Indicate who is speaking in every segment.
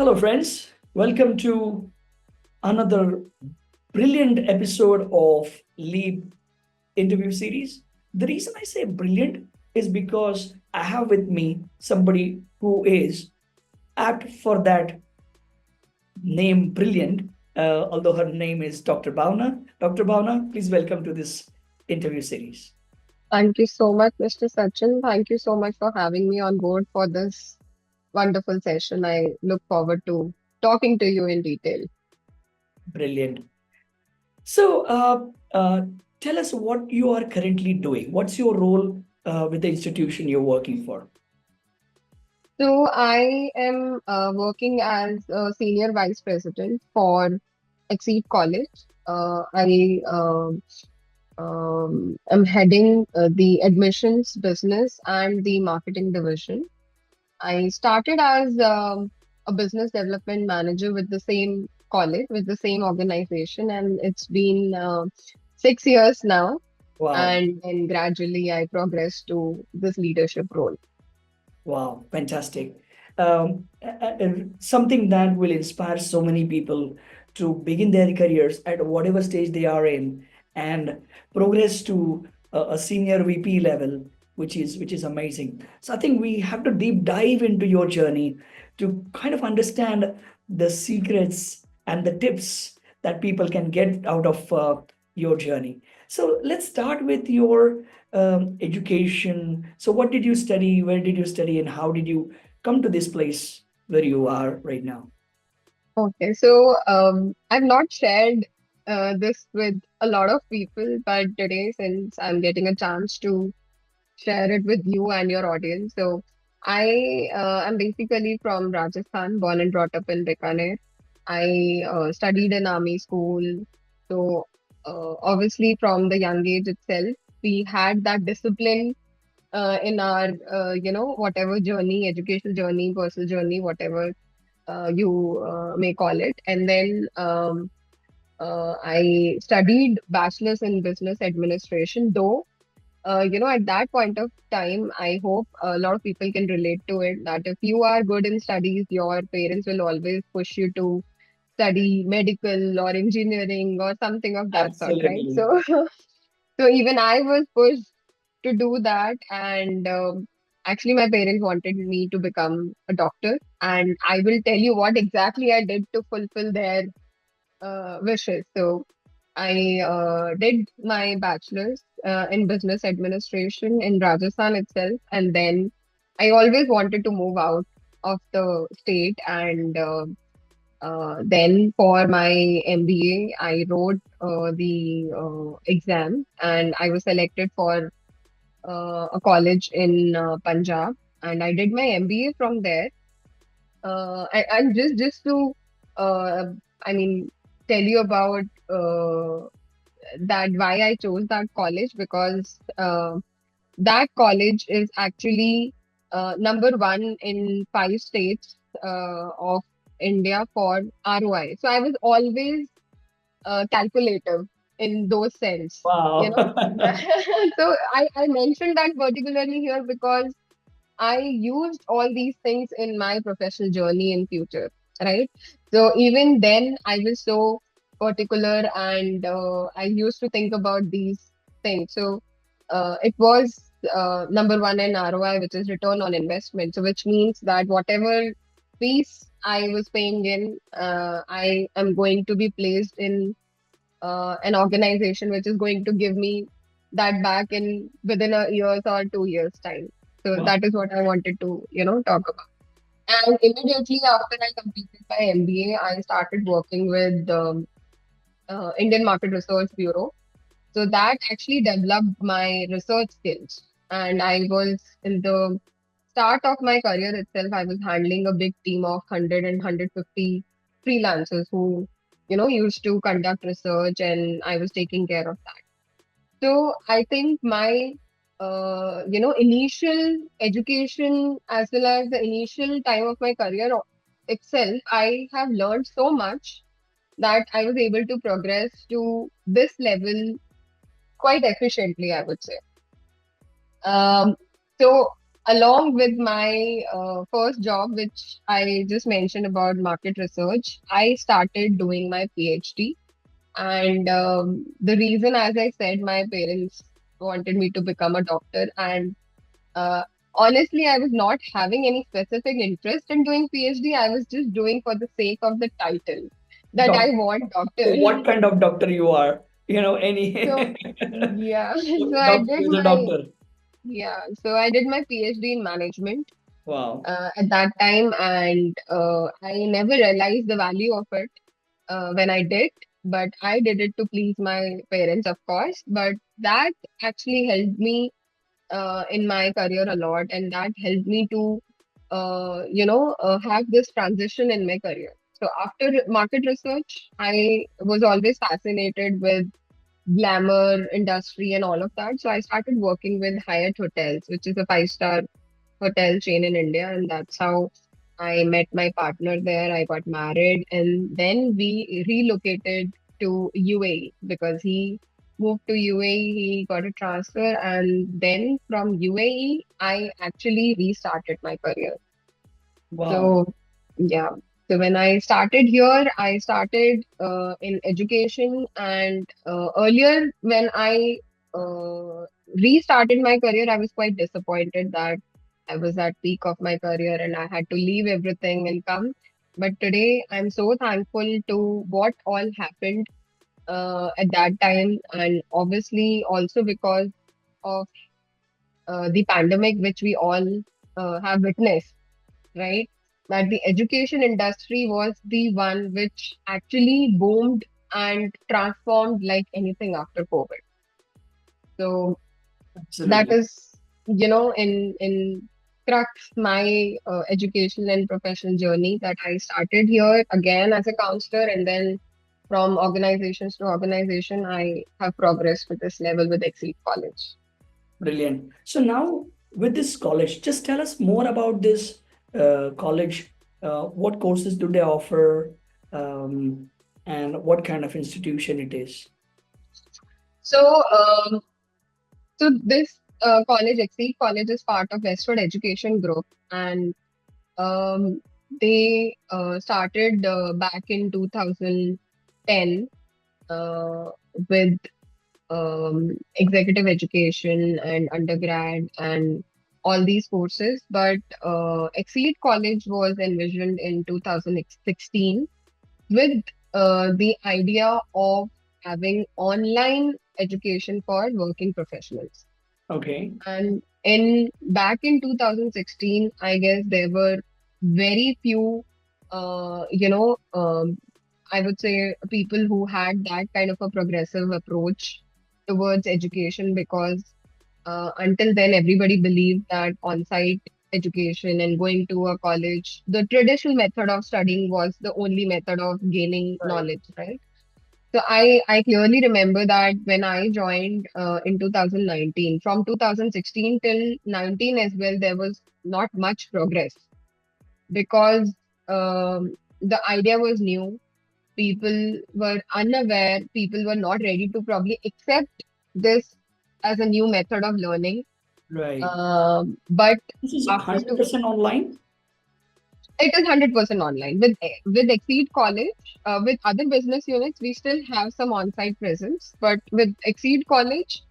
Speaker 1: Hello, friends. Welcome to another brilliant episode of Leap interview series. The reason I say brilliant is because I have with me somebody who is apt for that name brilliant, although her name is Dr. Bhavna. Dr. Bhavna, please welcome to this interview series.
Speaker 2: Thank you so much, Mr. Sachin. Thank you so much for having me on board for this wonderful session. I look forward to talking to you in detail.
Speaker 1: Brilliant. So, tell us what you are currently doing. What's your role with the institution you're working for?
Speaker 2: So, I am working as a senior vice president for Exeed College. I am heading the admissions business and the marketing division. I started as a business development manager with the same college, with the same organization, and it's been 6 years now.
Speaker 1: Wow.
Speaker 2: And then gradually I progressed to this leadership role.
Speaker 1: Wow, fantastic. Something that will inspire so many people to begin their careers at whatever stage they are in and progress to a senior VP level, which is amazing. So I think we have to deep dive into your journey to kind of understand the secrets and the tips that people can get out of your journey. So let's start with your education. So, what did you study? Where did you study? And how did you come to this place where you are right now?
Speaker 2: Okay, so I've not shared this with a lot of people, but today, since I'm getting a chance to share it with you and your audience, so I am basically from Rajasthan, born and brought up in Bikaner. I studied in army school. So, obviously, from the young age itself, we had that discipline in our, whatever journey, educational journey, personal journey, whatever you may call it. And then I studied bachelor's in business administration, though at that point of time, I hope a lot of people can relate to it that if you are good in studies, your parents will always push you to study medical or engineering or something of that sort, right?
Speaker 1: Absolutely.
Speaker 2: So, so even I was pushed to do that, and actually, my parents wanted me to become a doctor, and I will tell you what exactly I did to fulfill their wishes. So, I did my bachelor's in business administration in Rajasthan itself, and then I always wanted to move out of the state. And then for my MBA, I wrote the exam, and I was selected for a college in Punjab, and I did my MBA from there. And just to, uh, I mean, tell you about that why I chose that college because that college is actually number one in 5 states of India for ROI. So I was always calculative in those sense, you
Speaker 1: Wow.
Speaker 2: know. So I mentioned that particularly here because I used all these things in my professional journey in future, right? So even then, I was so particular, and I used to think about these things. So it was number one in ROI, which is return on investment. So which means that whatever fees I was paying in, I am going to be placed in an organization which is going to give me that back in within a years or 2 years time. So
Speaker 1: Wow.
Speaker 2: that is what I wanted to, talk about. And immediately after I completed my MBA, I started working with Indian Market Research Bureau. So that actually developed my research skills. And I was in the start of my career itself, I was handling a big team of 100 and 150 freelancers who, used to conduct research, and I was taking care of that. So I think my, initial education as well as the initial time of my career itself, I have learned so much that I was able to progress to this level quite efficiently, I would say. Um, so along with my first job, which I just mentioned about market research, I started doing my PhD. And the reason, as I said, my parents wanted me to become a doctor. And uh, honestly, I was not having any specific interest in doing PhD. I was just doing for the sake of the title that I
Speaker 1: Doc.
Speaker 2: want
Speaker 1: So
Speaker 2: doctor.
Speaker 1: what kind of doctor you are?
Speaker 2: So
Speaker 1: Any
Speaker 2: yeah, so I
Speaker 1: doctor
Speaker 2: did
Speaker 1: is a
Speaker 2: my
Speaker 1: doctor.
Speaker 2: yeah, so I did my PhD in management
Speaker 1: Wow.
Speaker 2: at that time, and I never realized the value of it when I did. But I did it to please my parents, of course. But that actually helped me in my career a lot, and that helped me to, have this transition in my career. So after market research, I was always fascinated with glamour industry and all of that. So I started working with Hyatt Hotels, which is a five-star hotel chain in India, and that's how I met my partner there. I got married, and then we relocated to UAE because he moved to UAE, he got a transfer, and then from UAE, I actually restarted my career.
Speaker 1: Wow.
Speaker 2: So, yeah. So when I started here, I started in education, and earlier when I uh, restarted my career, I was quite disappointed that I was at peak of my career and I had to leave everything and come. But today, I'm so thankful to what all happened at that time, and obviously also because of the pandemic, which we all have witnessed, right? That the education industry was the one which actually boomed and transformed like anything after COVID. So that
Speaker 1: Absolutely.
Speaker 2: is, in crux my education and professional journey that I started here again as a counselor, and then from organizations to organization, I have progressed to this level with Exeed College.
Speaker 1: Brilliant. So now with this college, just tell us more about this college. What courses do they offer, um, and what kind of institution it is?
Speaker 2: So, this college, Exeed College, is part of Westford Education Group, and um, they started back in 2010 uh, with executive education and undergrad and all these courses. But Exceed College was envisioned in 2016 with the idea of having online education for working professionals.
Speaker 1: Okay.
Speaker 2: And in back in 2016, I guess there were very few, I would say people who had that kind of a progressive approach towards education because until then, everybody believed that on-site education and going to a college, the traditional method of studying was the only method of gaining
Speaker 1: Right.
Speaker 2: knowledge, right? So I clearly remember that when I joined in 2019, from 2016 till 19 as well, there was not much progress because the idea was new. People were unaware. People were not ready to probably accept this as a new method of learning.
Speaker 1: Right.
Speaker 2: But
Speaker 1: This is
Speaker 2: after
Speaker 1: 100% online?
Speaker 2: it is 100% online. With Exceed College, with other business units, we still have some on-site presence. But with Exceed College,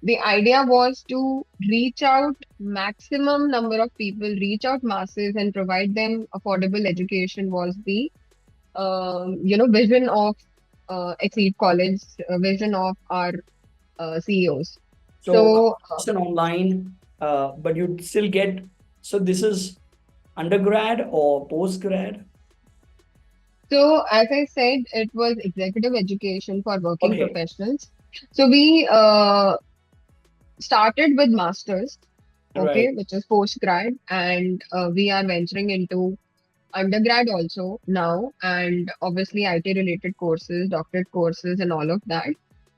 Speaker 2: the idea was to reach out maximum number of people, reach out masses, and provide them affordable education was the vision of Exceed College, vision of our CEOs.
Speaker 1: So
Speaker 2: So
Speaker 1: 100% online, but you still get, so this is undergrad or postgrad?
Speaker 2: as I said, it was executive education for working
Speaker 1: Okay.
Speaker 2: professionals. So we started with masters,
Speaker 1: Right.
Speaker 2: okay, which is post grad, and we are venturing into undergrad also now, and obviously IT related courses, doctorate courses, and all of that.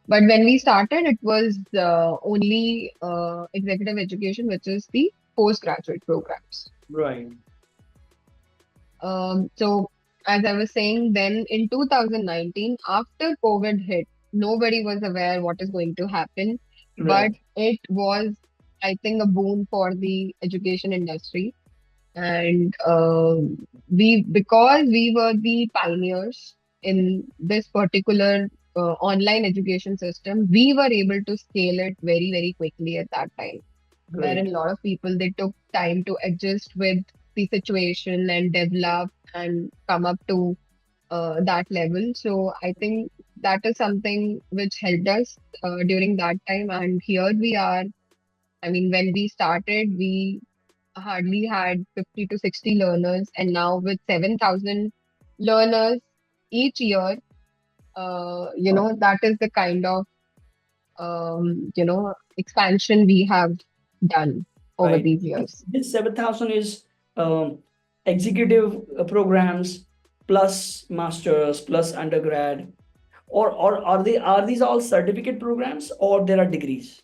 Speaker 2: But when we started, it was only executive education, which is the postgraduate programs.
Speaker 1: Right.
Speaker 2: So, as I was saying, then in 2019, after COVID hit, nobody was aware what is going to happen, but
Speaker 1: Right.
Speaker 2: it was. I think, a boon for the education industry. And because we were the pioneers in this particular online education system, we were able to scale it very, very quickly at that time. Wherein
Speaker 1: Great.
Speaker 2: a lot of people, they took time to adjust with the situation and develop and come up to that level. So I think that is something which helped us during that time. And here we are. I mean, when we started, we hardly had 50 to 60 learners, and now with 7,000 learners each year, that is the kind of expansion we have done over
Speaker 1: Right.
Speaker 2: these years.
Speaker 1: This 7,000 is um, executive programs plus masters plus undergrad, or are these all certificate programs or there are degrees?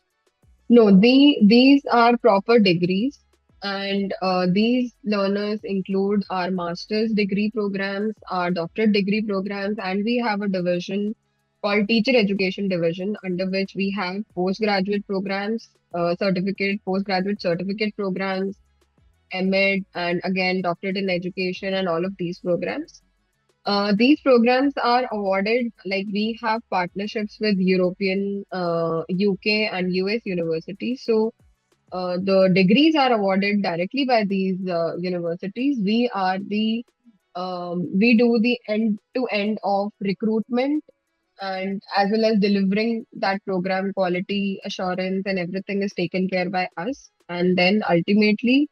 Speaker 2: No, these are proper degrees, and these learners include our master's degree programs, our doctorate degree programs, and we have a division called Teacher Education Division, under which we have postgraduate programs, postgraduate certificate programs, MEd, and again, doctorate in education, and all of these programs. These programs are awarded, like we have partnerships with European, UK, and US universities. So the degrees are awarded directly by these universities. We do the end to end of recruitment, and as well as delivering that program, quality assurance and everything is taken care by us. And then ultimately,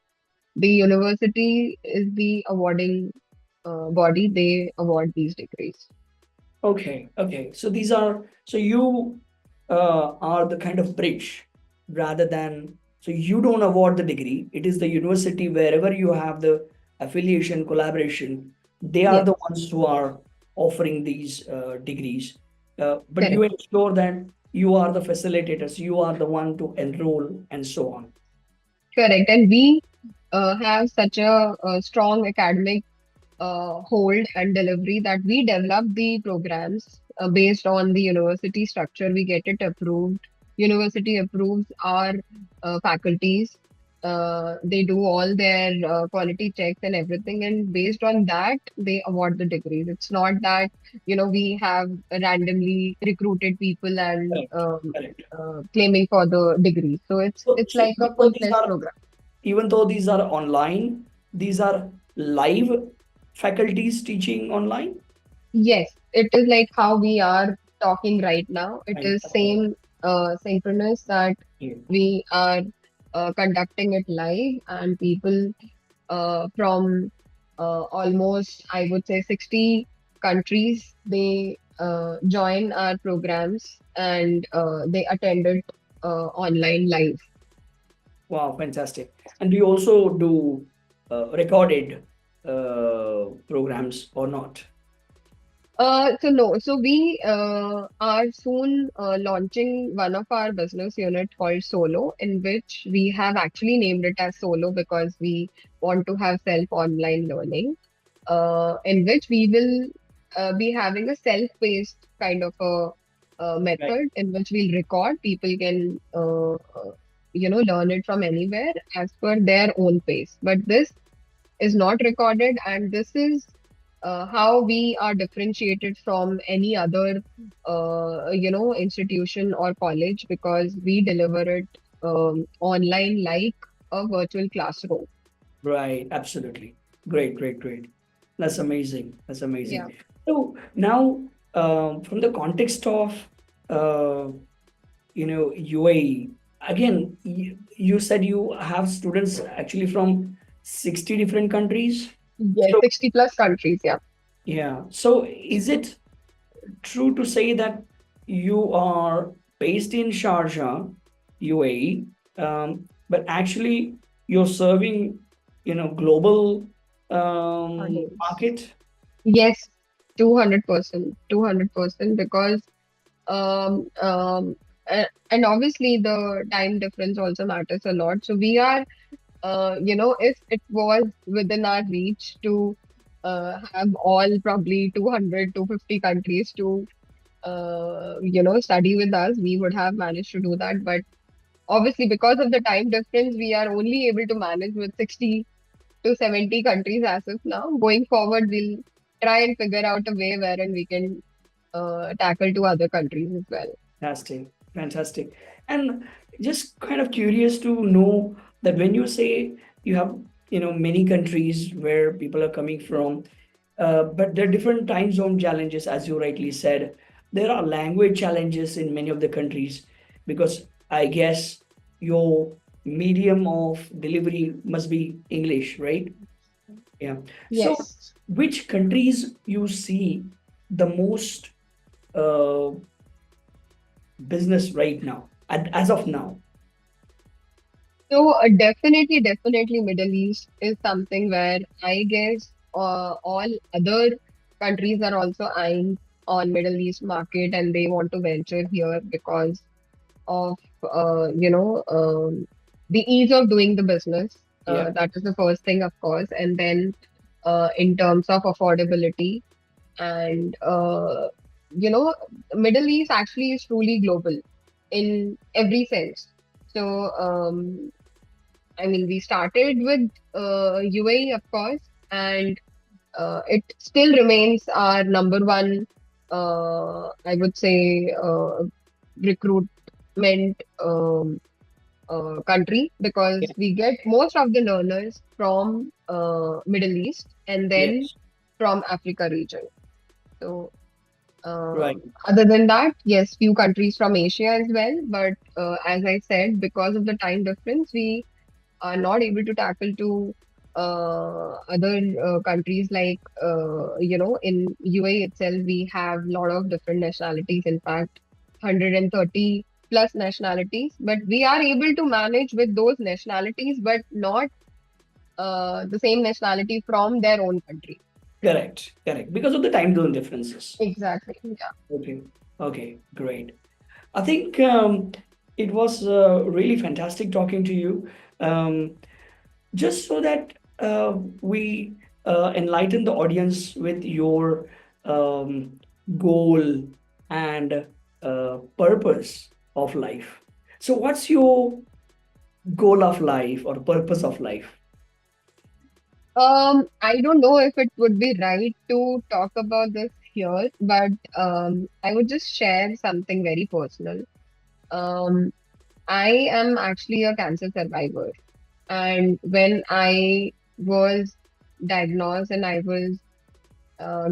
Speaker 2: the university is the awarding body. They award these degrees.
Speaker 1: Okay, okay. So these are, so you are the kind of bridge rather than, so you don't award the degree. It is the university wherever you have the affiliation, collaboration, they are
Speaker 2: Yes,
Speaker 1: the ones who are offering these degrees. But you
Speaker 2: correct.
Speaker 1: ensure that you are the facilitators, you are the one to enroll and so on.
Speaker 2: Correct. And we have such a strong academic hold and delivery that we develop the programs based on the university structure. We get it approved. University approves our faculties. They do all their quality checks and everything, and based on that, they award the degrees. It's not that we have randomly recruited people and
Speaker 1: Correct, correct.
Speaker 2: claiming for the degrees. So it's
Speaker 1: So,
Speaker 2: it's like a full-fledged program.
Speaker 1: even though these are online, these are live faculties teaching online.
Speaker 2: Yes, it is like how we are talking right now. It
Speaker 1: Right.
Speaker 2: is same synchronous that
Speaker 1: Yeah.
Speaker 2: we are conducting it live, and people from almost, I would say, 60 countries, they join our programs, and they attended online live.
Speaker 1: Wow, fantastic. And do you also do recorded programs or not?
Speaker 2: So no, so we are soon launching one of our business unit called Solo, in which we have actually named it as Solo because we want to have self online learning, in which we will be having a self-paced kind of a
Speaker 1: Right.
Speaker 2: method in which we'll record. People can learn it from anywhere as per their own pace. But this is not recorded, and this is how we are differentiated from any other institution or college, because we deliver it online like a virtual classroom.
Speaker 1: Right, absolutely. Great, great, great. That's amazing. That's
Speaker 2: Yeah.
Speaker 1: amazing. So now, from the context of uh, UAE, again, you said you have students actually from 60 different countries.
Speaker 2: Yes,
Speaker 1: So
Speaker 2: 60 plus countries. Yeah.
Speaker 1: yeah. So is it true to say that you are based in Sharjah, UAE, but actually you're serving, global
Speaker 2: Audience.
Speaker 1: market?
Speaker 2: Yes, 200%, 200%, because and obviously the time difference also matters a lot. So we are, if it was within our reach to have all probably 200 to 50 countries to study with us, we would have managed to do that. But obviously because of the time difference, we are only able to manage with 60 to 70 countries as of now. Going forward, we'll try and figure out a way wherein we can tackle to other countries as well.
Speaker 1: Fantastic, fantastic. And just kind of curious to know that when you say you have, many countries where people are coming from, but there are different time zone challenges, as you rightly said. There are language challenges in many of the countries because I guess your medium of delivery must be English, right? Yeah. So,
Speaker 2: Yes.
Speaker 1: which countries you see the most uh, business right now, as of now?
Speaker 2: So definitely Middle East is something where I guess all other countries are also eyeing on Middle East market and they want to venture here because of the ease of doing the business.
Speaker 1: Yeah,
Speaker 2: That is the first thing, of course, and then in terms of affordability and Middle East actually is truly global in every sense. So I mean, we started with UAE, of course, and it still remains our number one, I would say, recruitment country because
Speaker 1: yeah,
Speaker 2: we get most of the learners from Middle East and then
Speaker 1: yes,
Speaker 2: from Africa region. So
Speaker 1: right,
Speaker 2: other than that, yes, few countries from Asia as well. But as I said, because of the time difference, we are not able to tackle to other countries like in UAE itself we have a lot of different nationalities, in fact 130 plus nationalities, but we are able to manage with those nationalities but not the same nationality from their own country.
Speaker 1: correct, correct. Because of the time zone differences.
Speaker 2: Exactly, yeah.
Speaker 1: Okay, okay, great. I think it was really fantastic talking to you. Um, just so that we enlighten the audience with your goal and purpose of life. So, what's your goal of life or purpose of life?
Speaker 2: I don't know if it would be right to talk about this here, but I would just share something very personal. Um, I am actually a cancer survivor. And when I was diagnosed and I was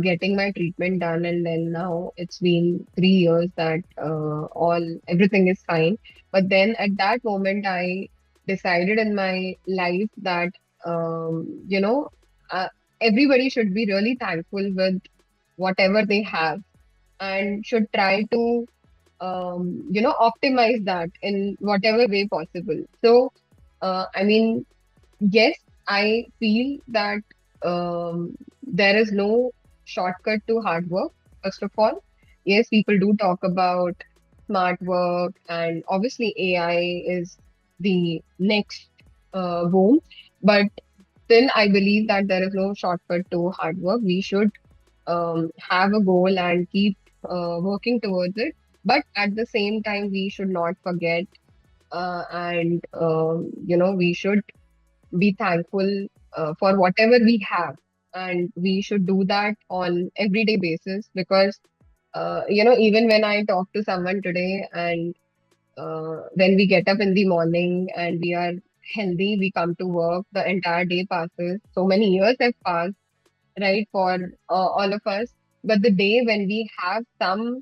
Speaker 2: getting my treatment done, and then now it's been 3 years that all everything is fine. But then at that moment, I decided in my life that uh, everybody should be really thankful with whatever they have and should try to optimize that in whatever way possible. So I mean, yes, I feel that there is no shortcut to hard work, first of all. Yes, people do talk about smart work, and obviously, AI is the next boom. But still, I believe that there is no shortcut to hard work. We should have a goal and keep working towards it. But at the same time, we should not forget and we should be thankful for whatever we have, and we should do that on everyday basis because even when I talk to someone today and when we get up in the morning and we are healthy, we come to work, the entire day passes, so many years have passed, right, for all of us. But the day when we have some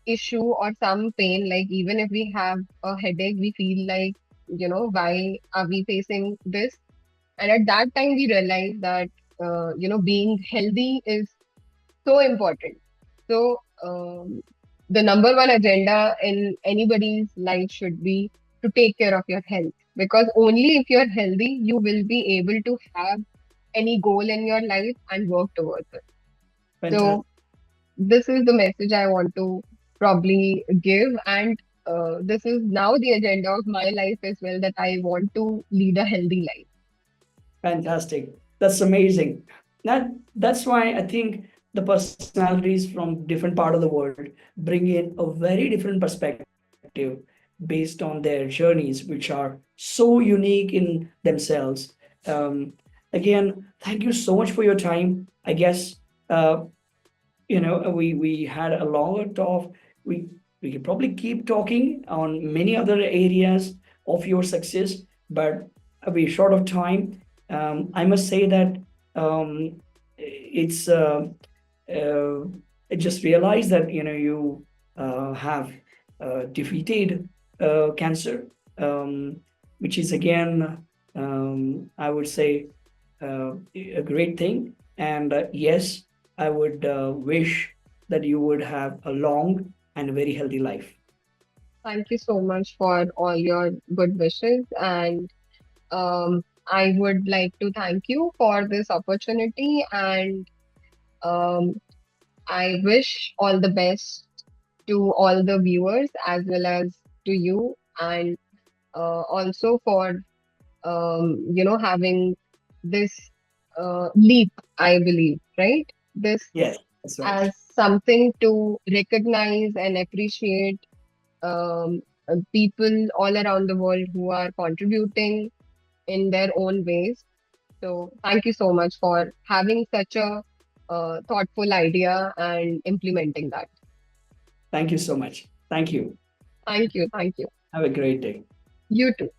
Speaker 2: issue or some pain, like even if we have a headache, we feel like, why are we facing this? And at that time, we realized that, being healthy is so important. So, the number one agenda in anybody's life should be to take care of your health. Because only if you're healthy, you will be able to have any goal in your life and work towards it.
Speaker 1: Fantastic.
Speaker 2: So, this is the message I want to probably give. And this is now the agenda of my life as well, that I want to lead a healthy life.
Speaker 1: Fantastic. That's amazing. That's why I think the personalities from different part of the world bring in a very different perspective. based on their journeys, which are so unique in themselves. Um, Again, thank you so much for your time. I guess we had a longer talk. We could probably keep talking on many other areas of your success, but we're short of time. I must say that um, it's uh, I just realized that you have defeated cancer, which is again, I would say, a great thing. And yes, I would wish that you would have a long and very healthy life.
Speaker 2: Thank you so much for all your good wishes. And I would like to thank you for this opportunity. And um, I wish all the best to all the viewers as well as to you. And also for having this leap, I believe, right? This
Speaker 1: Yes, that's right.
Speaker 2: as something to recognize and appreciate people all around the world who are contributing in their own ways. So, thank you so much for having such a thoughtful idea and implementing that.
Speaker 1: Thank you so much. Thank you.
Speaker 2: Thank you. Thank you.
Speaker 1: Have a great day.
Speaker 2: You too.